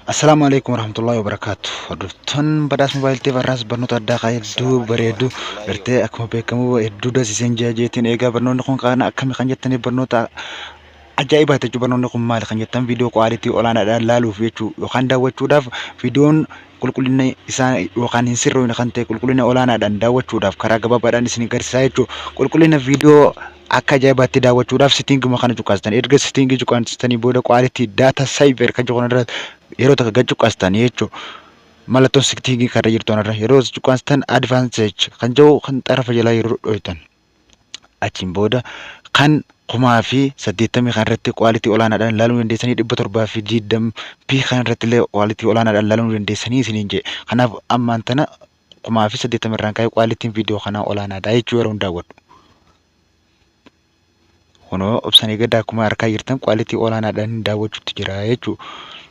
Assalamualaikum warahmatullahi wabarakatuh. Hordoftoonni badhaasa moobaayiltii barraas barnoota addaa hedduu bareedu gartee akkuma beekamu hedduu dasiisan jeetiin eegaa barnoonni kun qaana akkami kan jettanii barnoota ajaa'ibaa jechuun barnoonni kun maali kan jettan viidiyoo kwaalitii olaanaadhaan laaluuf jechuu yookaan daawwachuudhaaf viidiyoon qulqullina isaa yookaan hin sirroofne kan ta'e qulqullina olaanaadhaan daawwachuudhaaf karaa gabaabaadhaan isin agarsiisaa jechuu qulqullina viidiyoo akka ajaa'ibaatti daawwachuudhaaf sittinguma kana cuqqaastan erga sittingii cuqqaastanii booda kwaalitii daata saayiver kan jedhu irratti yeroo takka gad cuqqaastan jechuudha. Mallattoon sittingii kan irra jirtu irra yeroo cuqqaastan advaansej kan jedhu kan xarafa jalaa yeroo dhohitan achiin booda kan 1080 kan irratti kwaalitii olaanaadhaan ilaaluu dandeessanii 720p kan irratti illee kwaalitii olaanaadhaan ilaaluu dandeessanii isiniin jedhe. Kanaaf ammaan tana 1080 irraan ka'ee kwaalitiin viidiyoo kanaa olaanaadha jechuu yeroo daawwadhu. Kunoo obsanii gaddaa akkuma harkaa jirtan kwaalitii olaanaadhaan daawwachuutti jira jechuudha.